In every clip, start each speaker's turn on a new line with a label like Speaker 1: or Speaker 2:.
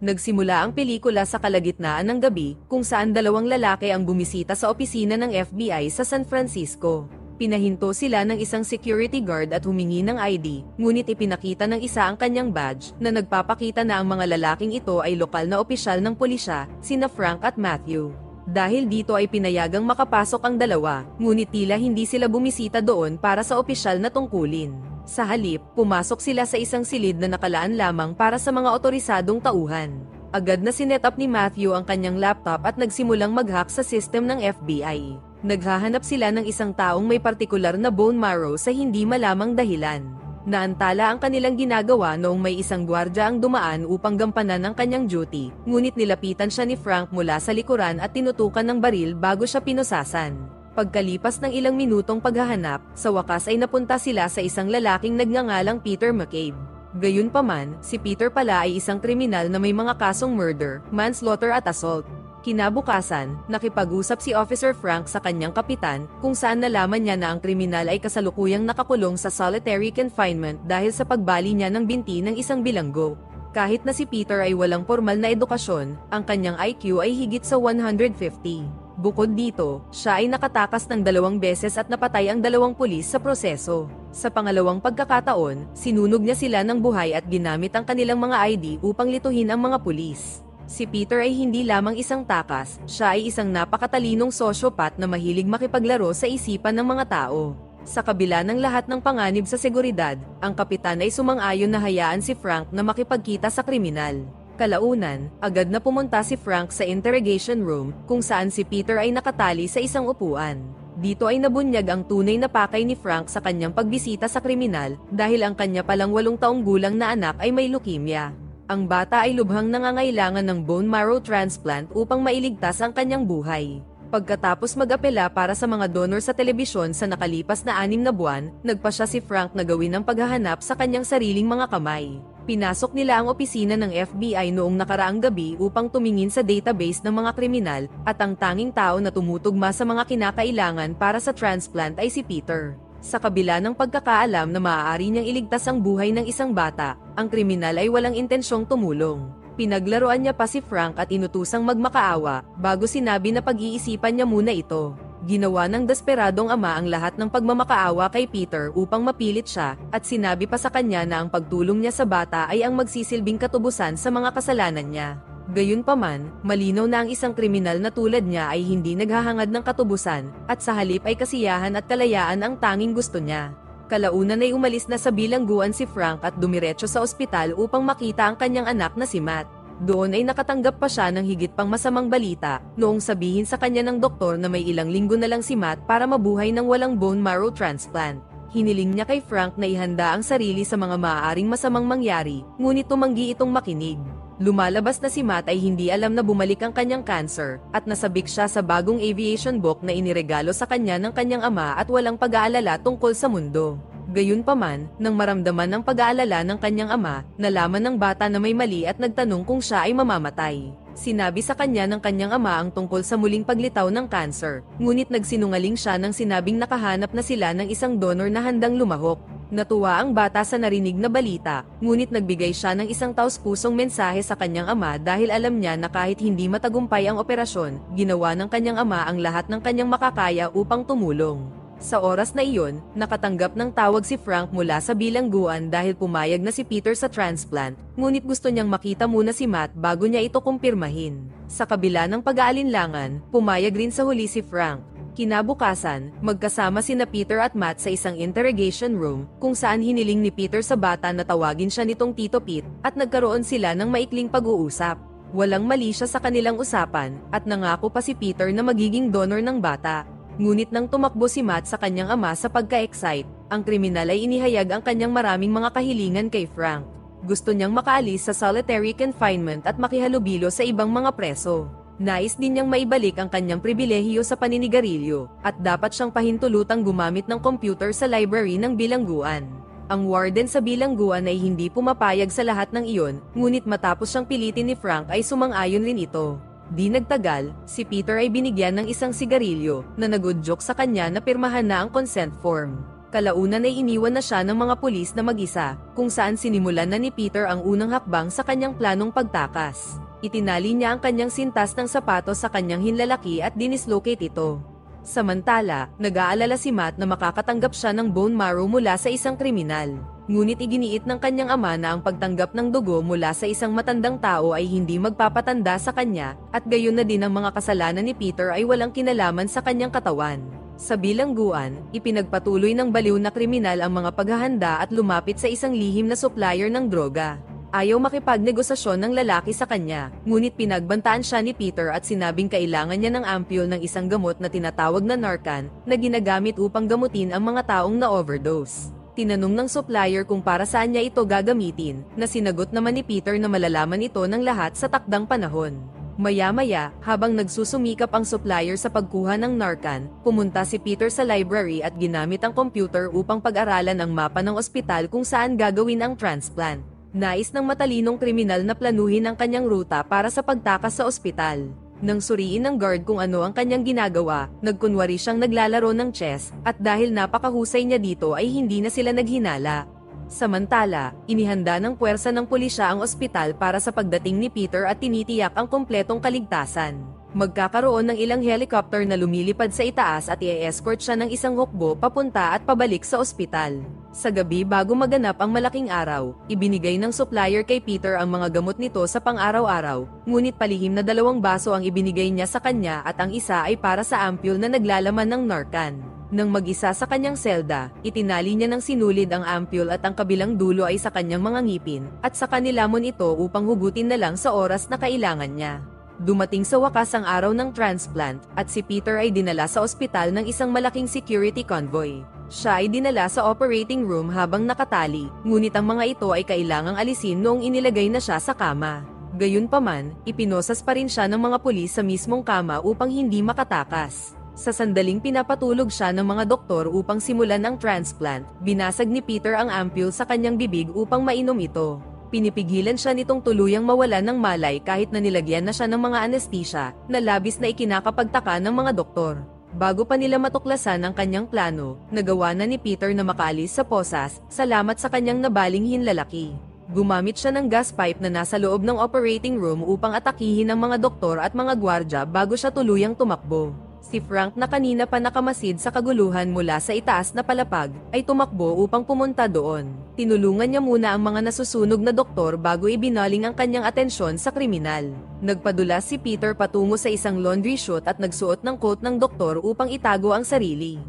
Speaker 1: Nagsimula ang pelikula sa kalagitnaan ng gabi, kung saan dalawang lalaki ang bumisita sa opisina ng FBI sa San Francisco. Pinahinto sila ng isang security guard at humingi ng ID, ngunit ipinakita ng isa ang kanyang badge, na nagpapakita na ang mga lalaking ito ay lokal na opisyal ng pulisya, sina Frank at Matthew. Dahil dito ay pinayagang makapasok ang dalawa, ngunit tila hindi sila bumisita doon para sa opisyal na tungkulin. Sa halip, pumasok sila sa isang silid na nakalaan lamang para sa mga otorisadong tauhan. Agad na sinet up ni Matthew ang kanyang laptop at nagsimulang mag-hack sa system ng FBI. Naghahanap sila ng isang taong may partikular na bone marrow sa hindi malamang dahilan. Naantala ang kanilang ginagawa noong may isang gwardya ang dumaan upang gampanan ang kanyang duty, ngunit nilapitan siya ni Frank mula sa likuran at tinutukan ng baril bago siya pinusasan. Pagkalipas ng ilang minutong paghahanap, sa wakas ay napunta sila sa isang lalaking nagngangalang Peter McCabe. Gayunpaman, si Peter pala ay isang kriminal na may mga kasong murder, manslaughter at assault. Kinabukasan, nakipag-usap si Officer Frank sa kanyang kapitan, kung saan nalaman niya na ang kriminal ay kasalukuyang nakakulong sa solitary confinement dahil sa pagbali niya ng binti ng isang bilanggo. Kahit na si Peter ay walang formal na edukasyon, ang kanyang IQ ay higit sa 150. Bukod dito, siya ay nakatakas ng 2 beses at napatay ang 2 pulis sa proseso. Sa pangalawang pagkakataon, sinunog niya sila ng buhay at ginamit ang kanilang mga ID upang lituhin ang mga pulis. Si Peter ay hindi lamang isang takas, siya ay isang napakatalinong sosyopat na mahilig makipaglaro sa isipan ng mga tao. Sa kabila ng lahat ng panganib sa seguridad, ang kapitan ay sumang-ayon na hayaan si Frank na makipagkita sa kriminal. Kalaunan, agad na pumunta si Frank sa interrogation room, kung saan si Peter ay nakatali sa isang upuan. Dito ay nabunyag ang tunay na pakay ni Frank sa kanyang pagbisita sa kriminal, dahil ang kanya palang 8 taong gulang na anak ay may leukemia. Ang bata ay lubhang nangangailangan ng bone marrow transplant upang mailigtas ang kanyang buhay. Pagkatapos mag-apela para sa mga donor sa telebisyon sa nakalipas na 6 na buwan, nagpasya si Frank na gawin ang paghahanap sa kanyang sariling mga kamay. Pinasok nila ang opisina ng FBI noong nakaraang gabi upang tumingin sa database ng mga kriminal, at ang tanging tao na tumutugma sa mga kinakailangan para sa transplant ay si Peter. Sa kabila ng pagkakaalam na maaari niyang iligtas ang buhay ng isang bata, ang kriminal ay walang intensyong tumulong. Pinaglaruan niya pa si Frank at inutusang magmakaawa, bago sinabi na pag-iisipan niya muna ito. Ginawa ng desperadong ama ang lahat ng pagmamakaawa kay Peter upang mapilit siya, at sinabi pa sa kanya na ang pagtulong niya sa bata ay ang magsisilbing katubusan sa mga kasalanan niya. Gayunpaman, malinaw na ang isang kriminal na tulad niya ay hindi naghahangad ng katubusan, at sa halip ay kasiyahan at kalayaan ang tanging gusto niya. Kalaunan ay umalis na sa bilangguan si Frank at dumiretso sa ospital upang makita ang kanyang anak na si Matt. Doon ay nakatanggap pa siya ng higit pang masamang balita, noong sabihin sa kanya ng doktor na may ilang linggo na lang si Matt para mabuhay ng walang bone marrow transplant. Hiniling niya kay Frank na ihanda ang sarili sa mga maaaring masamang mangyari, ngunit tumanggi itong makinig. Lumalabas na si Matt ay hindi alam na bumalik ang kanyang cancer, at nasabik siya sa bagong aviation book na iniregalo sa kanya ng kanyang ama at walang pag-aalala tungkol sa mundo. Gayunpaman, nang maramdaman ng pag-aalala ng kanyang ama, nalaman ng bata na may mali at nagtanong kung siya ay mamamatay. Sinabi sa kanya ng kanyang ama ang tungkol sa muling paglitaw ng cancer, ngunit nagsinungaling siya nang sinabing nakahanap na sila ng isang donor na handang lumahok. Natuwa ang bata sa narinig na balita, ngunit nagbigay siya ng isang taos-pusong mensahe sa kanyang ama dahil alam niya na kahit hindi matagumpay ang operasyon, ginawa ng kanyang ama ang lahat ng kanyang makakaya upang tumulong. Sa oras na iyon, nakatanggap ng tawag si Frank mula sa bilangguan dahil pumayag na si Peter sa transplant, ngunit gusto niyang makita muna si Matt bago niya ito kumpirmahin. Sa kabila ng pag-aalinlangan, pumayag rin sa huli si Frank. Kinabukasan, magkasama sina Peter at Matt sa isang interrogation room, kung saan hiniling ni Peter sa bata na tawagin siya nitong Tito Pete, at nagkaroon sila ng maikling pag-uusap. Walang mali siya sa kanilang usapan, at nangako pa si Peter na magiging donor ng bata. Ngunit nang tumakbo si Matt sa kanyang ama sa pagka-excite, ang kriminal ay inihayag ang kanyang maraming mga kahilingan kay Frank. Gusto niyang makaalis sa solitary confinement at makihalubilo sa ibang mga preso. Nais din niyang maibalik ang kanyang pribilehiyo sa paninigarilyo, at dapat siyang pahintulutang gumamit ng computer sa library ng bilangguan. Ang warden sa bilangguan ay hindi pumapayag sa lahat ng iyon, ngunit matapos siyang pilitin ni Frank ay sumang-ayon rin ito. Di nagtagal, si Peter ay binigyan ng isang sigarilyo, na nagudyok sa kanya na pirmahan na ang consent form. Kalaunan ay iniwan na siya ng mga pulis na mag-isa, kung saan sinimulan na ni Peter ang unang hakbang sa kanyang planong pagtakas. Itinali niya ang kanyang sintas ng sapatos sa kanyang hinlalaki at dinislocate ito. Samantala, nag-aalala si Matt na makakatanggap siya ng bone marrow mula sa isang kriminal. Ngunit iginiit ng kanyang ama na ang pagtanggap ng dugo mula sa isang matandang tao ay hindi magpapatanda sa kanya, at gayon na din ang mga kasalanan ni Peter ay walang kinalaman sa kanyang katawan. Sa bilangguan, ipinagpatuloy ng baliw na kriminal ang mga paghahanda at lumapit sa isang lihim na supplier ng droga. Ayaw makipagnegosasyon ng lalaki sa kanya, ngunit pinagbantaan siya ni Peter at sinabing kailangan niya ng ampule ng isang gamot na tinatawag na Narcan, na ginagamit upang gamutin ang mga taong na-overdose. Tinanong ng supplier kung para saan niya ito gagamitin, na sinagot naman ni Peter na malalaman ito ng lahat sa takdang panahon. Maya-maya, habang nagsusumikap ang supplier sa pagkuha ng Narcan, pumunta si Peter sa library at ginamit ang computer upang pag-aralan ang mapa ng ospital kung saan gagawin ang transplant. Nais ng matalinong kriminal na planuhin ang kanyang ruta para sa pagtakas sa ospital. Nang suriin ng guard kung ano ang kanyang ginagawa, nagkunwari siyang naglalaro ng chess, at dahil napakahusay niya dito ay hindi na sila naghinala. Samantala, inihanda ng puwersa ng pulisya ang ospital para sa pagdating ni Peter at tinitiyak ang kumpletong kaligtasan. Magkakaroon ng ilang helicopter na lumilipad sa itaas at i-escort siya ng isang hukbo papunta at pabalik sa ospital. Sa gabi bago maganap ang malaking araw, ibinigay ng supplier kay Peter ang mga gamot nito sa pang-araw-araw, ngunit palihim na 2 baso ang ibinigay niya sa kanya at ang isa ay para sa ampule na naglalaman ng Narcan. Nang mag-isa sa kanyang selda, itinali niya ng sinulid ang ampule at ang kabilang dulo ay sa kanyang mga ngipin, at sa kanilamon ito upang hugutin na lang sa oras na kailangan niya. Dumating sa wakas ang araw ng transplant, at si Peter ay dinala sa ospital ng isang malaking security convoy. Siya ay dinala sa operating room habang nakatali, ngunit ang mga ito ay kailangang alisin noong inilagay na siya sa kama. Gayunpaman, ipinosas pa rin siya ng mga pulis sa mismong kama upang hindi makatakas. Sa sandaling pinapatulog siya ng mga doktor upang simulan ang transplant, binasag ni Peter ang ampule sa kanyang bibig upang mainom ito. Pinipigilan siya nitong tuluyang mawalan ng malay kahit na nilagyan na siya ng mga anesthesia, na labis na ikinakapagtaka ng mga doktor. Bago pa nila matuklasan ang kanyang plano, nagawa na ni Peter na makaalis sa posas, salamat sa kanyang nabaling hinlalaki. Gumamit siya ng gas pipe na nasa loob ng operating room upang atakihin ang mga doktor at mga gwardya bago siya tuluyang tumakbo. Si Frank na kanina pa nakamasid sa kaguluhan mula sa itaas na palapag, ay tumakbo upang pumunta doon. Tinulungan niya muna ang mga nasusunog na doktor bago ibinaling ang kanyang atensyon sa kriminal. Nagpadulas si Peter patungo sa isang laundry chute at nagsuot ng coat ng doktor upang itago ang sarili.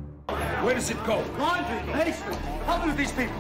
Speaker 2: Where does it go? Laundry, basement. Help me with these people.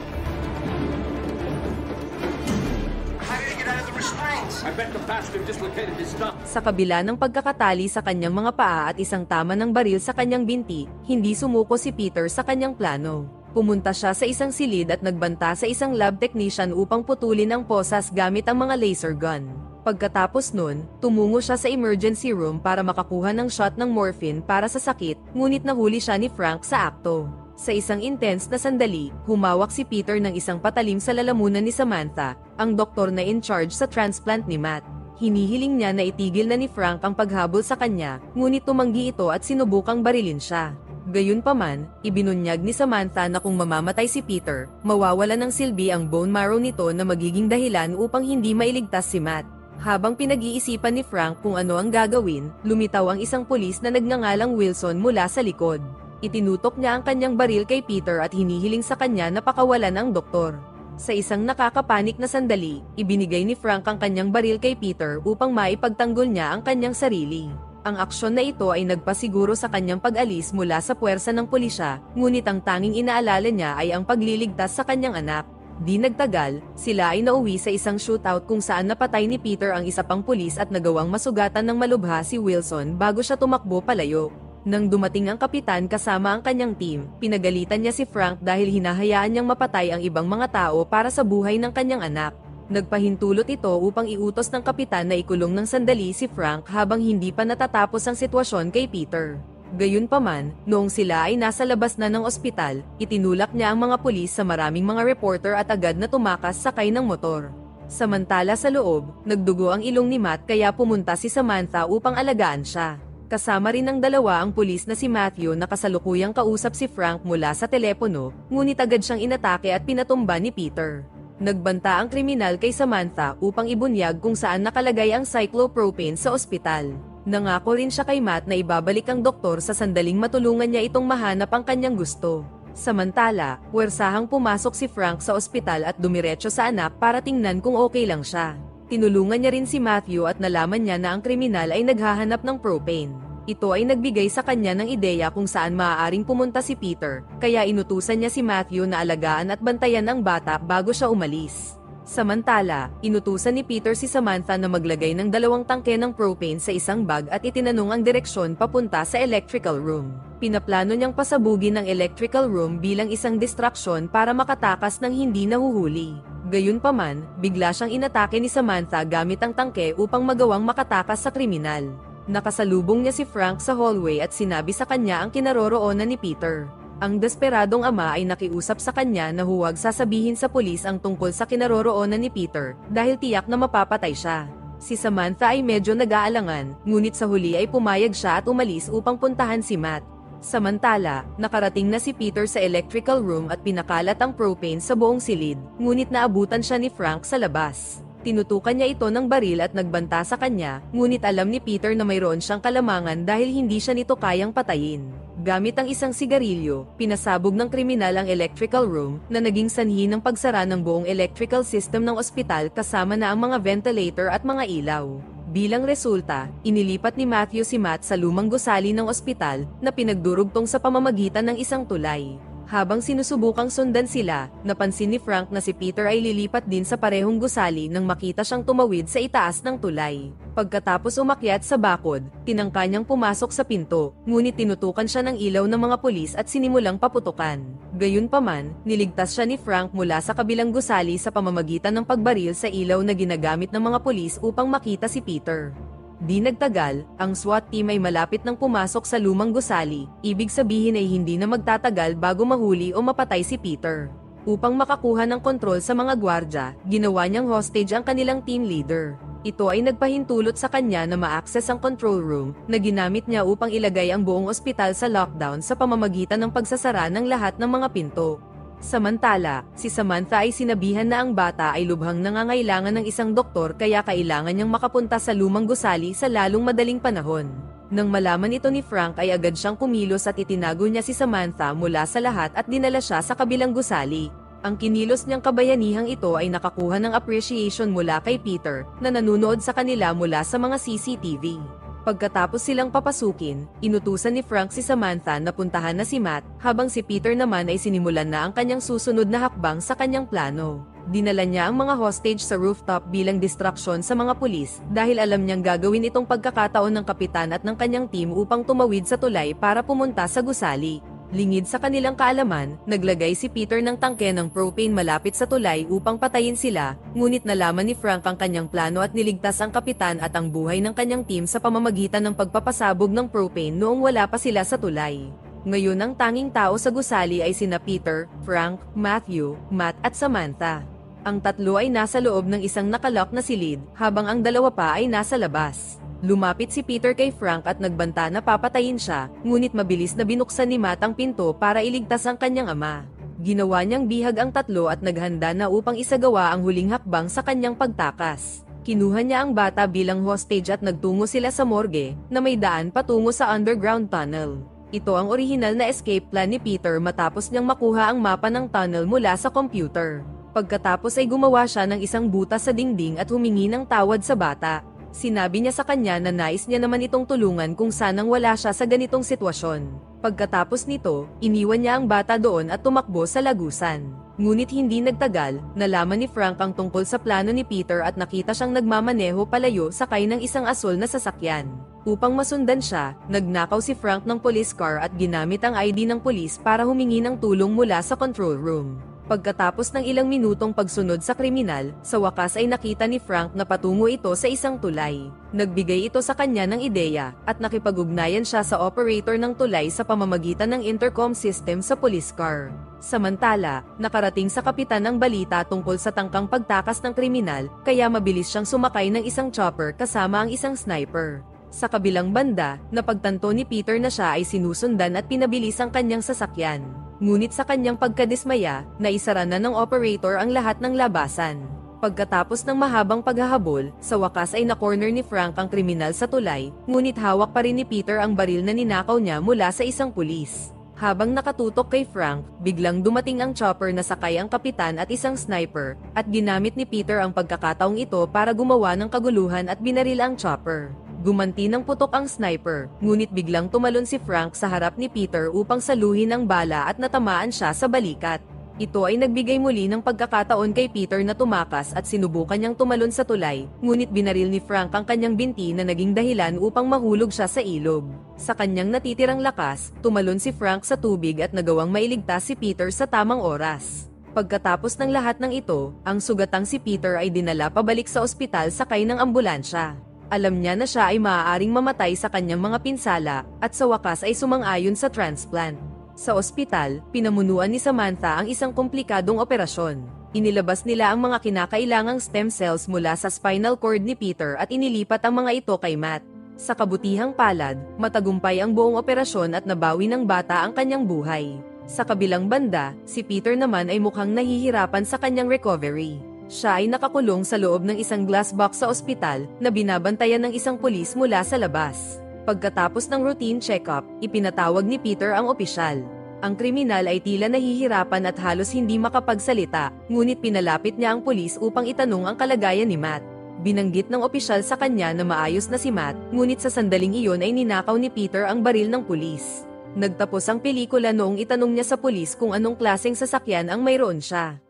Speaker 2: I bet the bastard dislocated his stump.
Speaker 1: Sa kabila ng pagkakatali sa kanyang mga paa at isang tama ng baril sa kanyang binti, hindi sumuko si Peter sa kanyang plano. Pumunta siya sa isang silid at nagbanta sa isang lab technician upang putulin ang posas gamit ang mga laser gun. Pagkatapos nun, tumungo siya sa emergency room para makakuha ng shot ng morphine para sa sakit, ngunit nahuli siya ni Frank sa akto. Sa isang intense na sandali, humawak si Peter ng isang patalim sa lalamunan ni Samantha, ang doktor na in charge sa transplant ni Matt. Hinihiling niya na itigil na ni Frank ang paghabol sa kanya, ngunit tumanggi ito at sinubukang barilin siya. Gayunpaman, ibinunyag ni Samantha na kung mamamatay si Peter, mawawala ng silbi ang bone marrow nito na magiging dahilan upang hindi mailigtas si Matt. Habang pinag-iisipan ni Frank kung ano ang gagawin, lumitaw ang isang pulis na nagngangalang Wilson mula sa likod. Itinutok niya ang kanyang baril kay Peter at hinihiling sa kanya na pakawalan ang doktor. Sa isang nakakapanik na sandali, ibinigay ni Frank ang kanyang baril kay Peter upang maipagtanggol niya ang kanyang sarili. Ang aksyon na ito ay nagpasiguro sa kanyang pag-alis mula sa puwersa ng pulisya, ngunit ang tanging inaalala niya ay ang pagliligtas sa kanyang anak. Di nagtagal, sila ay nauwi sa isang shootout kung saan napatay ni Peter ang isa pang pulis at nagawang masugatan ng malubha si Wilson bago siya tumakbo palayo. Nang dumating ang kapitan kasama ang kanyang team, pinagalitan niya si Frank dahil hinahayaan niyang mapatay ang ibang mga tao para sa buhay ng kanyang anak. Nagpahintulot ito upang iutos ng kapitan na ikulong ng sandali si Frank habang hindi pa natatapos ang sitwasyon kay Peter. Gayunpaman, noong sila ay nasa labas na ng ospital, itinulak niya ang mga pulis sa maraming mga reporter at agad na tumakas sakay ng motor. Samantala sa loob, nagdugo ang ilong ni Matt kaya pumunta si Samantha upang alagaan siya. Kasama rin ng dalawa ang pulis na si Matthew na kasalukuyang kausap si Frank mula sa telepono, ngunit agad siyang inatake at pinatumba ni Peter. Nagbanta ang kriminal kay Samantha upang ibunyag kung saan nakalagay ang cyclopropane sa ospital. Nangako rin siya kay Matt na ibabalik ang doktor sa sandaling matulungan niya itong mahanap ang kanyang gusto. Samantala, puwersahang pumasok si Frank sa ospital at dumiretso sa anak para tingnan kung okay lang siya. Tinulungan niya rin si Matthew at nalaman niya na ang kriminal ay naghahanap ng propane. Ito ay nagbigay sa kanya ng ideya kung saan maaaring pumunta si Peter, kaya inutusan niya si Matthew na alagaan at bantayan ang bata bago siya umalis. Samantala, inutusan ni Peter si Samantha na maglagay ng 2 tangke ng propane sa isang bag at itinanong ang direksyon papunta sa electrical room. Pinaplano niyang pasabugin ang electrical room bilang isang distraksyon para makatakas ng hindi nahuhuli. Gayunpaman, bigla siyang inatake ni Samantha gamit ang tangke upang magawang makatakas sa kriminal. Nakasalubong niya si Frank sa hallway at sinabi sa kanya ang kinaroroonan ni Peter. Ang desperadong ama ay nakiusap sa kanya na huwag sasabihin sa pulis ang tungkol sa kinaroroonan ni Peter dahil tiyak na mapapatay siya. Si Samantha ay medyo nag-aalangan, ngunit sa huli ay pumayag siya at umalis upang puntahan si Matt. Samantala, nakarating na si Peter sa electrical room at pinakalat ang propane sa buong silid, ngunit naabutan siya ni Frank sa labas. Tinutukan niya ito ng baril at nagbanta sa kanya, ngunit alam ni Peter na mayroon siyang kalamangan dahil hindi siya nito kayang patayin. Gamit ang isang sigarilyo, pinasabog ng kriminal ang electrical room na naging sanhi ng pagsara ng buong electrical system ng ospital kasama na ang mga ventilator at mga ilaw. Bilang resulta, inilipat ni Matthew si Matt sa lumang gusali ng ospital na pinagdurugtong sa pamamagitan ng isang tulay. Habang sinusubukang sundan sila, napansin ni Frank na si Peter ay lilipat din sa parehong gusali nang makita siyang tumawid sa itaas ng tulay. Pagkatapos umakyat sa bakod, tinangka niyang pumasok sa pinto, ngunit tinutukan siya ng ilaw ng mga pulis at sinimulang paputukan. Gayunpaman, niligtas siya ni Frank mula sa kabilang gusali sa pamamagitan ng pagbaril sa ilaw na ginagamit ng mga pulis upang makita si Peter. Di nagtagal, ang SWAT team ay malapit nang pumasok sa lumang gusali, ibig sabihin ay hindi na magtatagal bago mahuli o mapatay si Peter. Upang makakuha ng kontrol sa mga gwardya, ginawa niyang hostage ang kanilang team leader. Ito ay nagpahintulot sa kanya na ma-access ang control room na ginamit niya upang ilagay ang buong ospital sa lockdown sa pamamagitan ng pagsasara ng lahat ng mga pinto. Samantala, si Samantha ay sinabihan na ang bata ay lubhang nangangailangan ng isang doktor kaya kailangan niyang makapunta sa lumang gusali sa lalong madaling panahon. Nang malaman ito ni Frank ay agad siyang kumilos at itinago niya si Samantha mula sa lahat at dinala siya sa kabilang gusali. Ang kinilos niyang kabayanihang ito ay nakakuha ng appreciation mula kay Peter na nanunood sa kanila mula sa mga CCTV. Pagkatapos silang papasukin, inutusan ni Frank si Samantha na puntahan na si Matt, habang si Peter naman ay sinimulan na ang kanyang susunod na hakbang sa kanyang plano. Dinala niya ang mga hostage sa rooftop bilang distraksyon sa mga pulis dahil alam niyang gagawin itong pagkakataon ng kapitan at ng kanyang team upang tumawid sa tulay para pumunta sa gusali. Lingid sa kanilang kaalaman, naglagay si Peter ng tangke ng propane malapit sa tulay upang patayin sila, ngunit nalaman ni Frank ang kanyang plano at niligtas ang kapitan at ang buhay ng kanyang team sa pamamagitan ng pagpapasabog ng propane noong wala pa sila sa tulay. Ngayon ang tanging tao sa gusali ay sina Peter, Frank, Matthew, Matt at Samantha. Ang tatlo ay nasa loob ng isang nakalock na silid, habang ang dalawa pa ay nasa labas. Lumapit si Peter kay Frank at nagbanta na papatayin siya, ngunit mabilis na binuksan ni Matt ang pinto para iligtas ang kanyang ama. Ginawa niyang bihag ang tatlo at naghanda na upang isagawa ang huling hakbang sa kanyang pagtakas. Kinuha niya ang bata bilang hostage at nagtungo sila sa morgue, na may daan patungo sa underground tunnel. Ito ang orihinal na escape plan ni Peter matapos niyang makuha ang mapa ng tunnel mula sa computer. Pagkatapos ay gumawa siya ng isang butas sa dingding at humingi ng tawad sa bata. Sinabi niya sa kanya na nais niya naman itong tulungan kung sanang wala siya sa ganitong sitwasyon. Pagkatapos nito, iniwan niya ang bata doon at tumakbo sa lagusan. Ngunit hindi nagtagal, nalaman ni Frank ang tungkol sa plano ni Peter at nakita siyang nagmamaneho palayo sakay ng isang asul na sasakyan. Upang masundan siya, nagnakaw si Frank ng police car at ginamit ang ID ng pulis para humingi ng tulong mula sa control room. Pagkatapos ng ilang minutong pagsunod sa kriminal, sa wakas ay nakita ni Frank na patungo ito sa isang tulay. Nagbigay ito sa kanya ng ideya, at nakipag-ugnayan siya sa operator ng tulay sa pamamagitan ng intercom system sa police car. Samantala, nakarating sa kapitan ang balita tungkol sa tangkang pagtakas ng kriminal, kaya mabilis siyang sumakay ng isang chopper kasama ang isang sniper. Sa kabilang banda, napagtanto ni Peter na siya ay sinusundan at pinabilis ang kanyang sasakyan. Ngunit sa kanyang pagkadismaya, naisara na ng operator ang lahat ng labasan. Pagkatapos ng mahabang paghahabol, sa wakas ay na-corner ni Frank ang kriminal sa tulay, ngunit hawak pa rin ni Peter ang baril na ninakaw niya mula sa isang pulis. Habang nakatutok kay Frank, biglang dumating ang chopper na sakay ang kapitan at isang sniper, at ginamit ni Peter ang pagkakataong ito para gumawa ng kaguluhan at binaril ang chopper. Gumanti ng putok ang sniper, ngunit biglang tumalon si Frank sa harap ni Peter upang saluhin ang bala at natamaan siya sa balikat. Ito ay nagbigay muli ng pagkakataon kay Peter na tumakas at sinubukan niyang tumalon sa tulay, ngunit binaril ni Frank ang kanyang binti na naging dahilan upang mahulog siya sa ilog. Sa kanyang natitirang lakas, tumalon si Frank sa tubig at nagawang mailigtas si Peter sa tamang oras. Pagkatapos ng lahat ng ito, ang sugatang si Peter ay dinala pabalik sa ospital sakay ng ambulansya. Alam niya na siya ay maaaring mamatay sa kanyang mga pinsala, at sa wakas ay sumang-ayon sa transplant. Sa ospital, pinamunuan ni Samantha ang isang komplikadong operasyon. Inilabas nila ang mga kinakailangang stem cells mula sa spinal cord ni Peter at inilipat ang mga ito kay Matt. Sa kabutihang palad, matagumpay ang buong operasyon at nabawi ng bata ang kanyang buhay. Sa kabilang banda, si Peter naman ay mukhang nahihirapan sa kanyang recovery. Siya ay nakakulong sa loob ng isang glass box sa ospital na binabantayan ng isang pulis mula sa labas. Pagkatapos ng routine check-up, ipinatawag ni Peter ang opisyal. Ang kriminal ay tila nahihirapan at halos hindi makapagsalita, ngunit pinalapit niya ang pulis upang itanong ang kalagayan ni Matt. Binanggit ng opisyal sa kanya na maayos na si Matt, ngunit sa sandaling iyon ay ninakaw ni Peter ang baril ng pulis. Nagtapos ang pelikula noong itanong niya sa pulis kung anong klaseng sasakyan ang mayroon siya.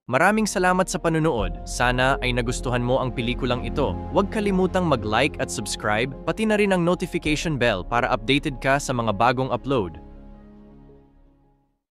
Speaker 3: Maraming salamat sa panunood. Sana ay nagustuhan mo ang pelikulang ito. Huwag kalimutang mag-like at subscribe, pati na rin ang notification bell para updated ka sa mga bagong upload.